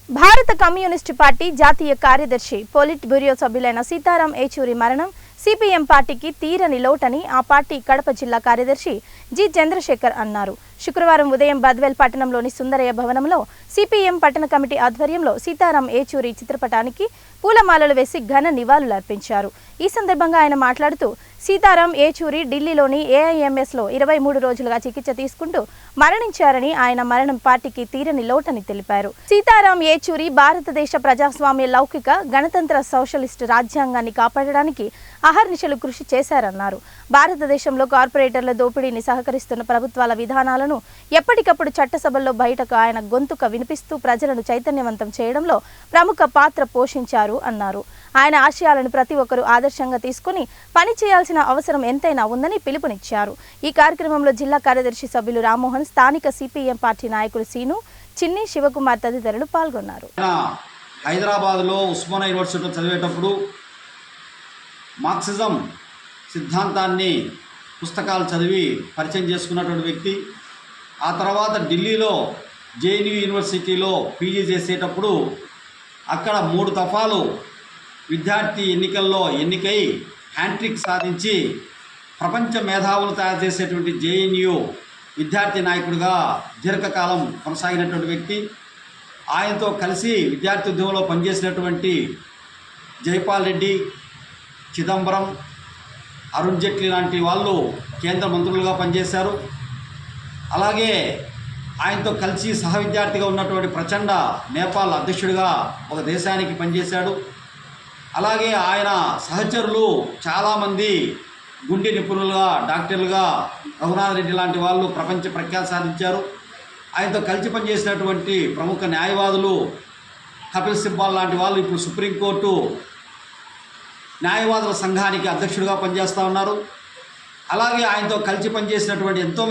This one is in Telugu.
భారత కమ్యూనిస్టు పార్టీ జాతీయ కార్యదర్శి పొలిట్ బ్యూరో సభ్యులైన సీతారాం ఏచూరి మరణం సిపిఎం పార్టీకి తీరని లోటని ఆ పార్టీ కడప జిల్లా కార్యదర్శి జి చంద్రశేఖర్ అన్నారు. శుక్రవారం ఉదయం బద్వేల్ పట్టణంలోని సుందరయ్య భవనంలో సిపిఎం పట్టణ కమిటీ ఆధ్వర్యంలో సీతారాం ఏచూరి చిత్రపటానికి పూలమాలలు వేసి ఘన నివాళులర్పించారు. ఈ సందర్భంగా ఆయన మాట్లాడుతూ సీతారాం ఏచూరి ఢిల్లీలోని ఏఐఎంఎస్లో 23 రోజులుగా చికిత్స తీసుకుంటూ మరణించారని, ఆయన మరణం పార్టీకి తీరని లోటని తెలిపారు. సీతారాం ఏచూరి భారతదేశ ప్రజాస్వామ్య లౌకిక గణతంత్ర సోషలిస్టు రాజ్యాంగాన్ని కాపాడడానికి అహర్నిశలు కృషి చేశారన్నారు. భారతదేశంలో కార్పొరేటర్ల దోపిడీని సహకరిస్తున్న ప్రభుత్వాల విధానాలను ఎప్పటికప్పుడు చట్టసభల్లో బయటకు ఆయన గొంతుక వినిపిస్తూ ప్రజలను చైతన్యవంతం చేయడంలో ప్రముఖ పాత్ర పోషించారు అన్నారు. ఆయన ఆశయాలను ప్రతి ఒక్కరూ ఆదర్శంగా తీసుకుని పనిచేయాల్సిన అవసరం ఎంతైనా ఉందని పిలుపునిచ్చారు. ఈ కార్యక్రమంలో జిల్లా కార్యదర్శి సభ్యులు రామ్మోహన్, స్థానిక సిపిఎం పార్టీ నాయకులు సీను, చిన్ని, శివకుమార్ తదితరులు పాల్గొన్నారు. హైదరాబాద్లో ఉస్మానియా యూనివర్సిటీలో చదివేటప్పుడు మార్క్సిజం సిద్ధాంతాన్ని పుస్తకాలు చదివి పరిచయం చేసుకున్నటువంటి వ్యక్తి. ఆ తర్వాత ఢిల్లీలో జేఎన్యూ యూనివర్సిటీలో పీజీ చేసేటప్పుడు అక్కడ 3 దఫాలు విద్యార్థి ఎన్నికల్లో ఎన్నికై హ్యాంట్రిక్ సాధించి ప్రపంచ మేధావులు తయారు చేసేటువంటి జేఎన్యూ విద్యార్థి నాయకుడిగా దీర్ఘకాలం కొనసాగినటువంటి వ్యక్తి. ఆయనతో కలిసి విద్యార్థి ఉద్యమంలో పనిచేసినటువంటి జైపాల్ రెడ్డి, చిదంబరం, అరుణ్ జైట్లీ లాంటి వాళ్ళు కేంద్ర మంత్రులుగా పనిచేశారు. అలాగే ఆయనతో కలిసి సహ విద్యార్థిగా ఉన్నటువంటి ప్రచండ నేపాల్ అధ్యక్షుడిగా ఒక దేశానికి పనిచేశాడు. అలాగే ఆయన సహచరులు చాలామంది గుండె నిపుణులుగా, డాక్టర్లుగా రఘునాథ్ రెడ్డి లాంటి వాళ్ళు ప్రపంచ ప్రఖ్యాతి సాధించారు. ఆయనతో కలిసి పనిచేసినటువంటి ప్రముఖ న్యాయవాదులు కపిల్ సిబ్బాల్ లాంటి వాళ్ళు ఇప్పుడు సుప్రీంకోర్టు న్యాయవాదుల సంఘానికి అధ్యక్షుడిగా పనిచేస్తూ ఉన్నారు. అలాగే ఆయనతో కలిసి పనిచేసినటువంటి ఎంతోమంది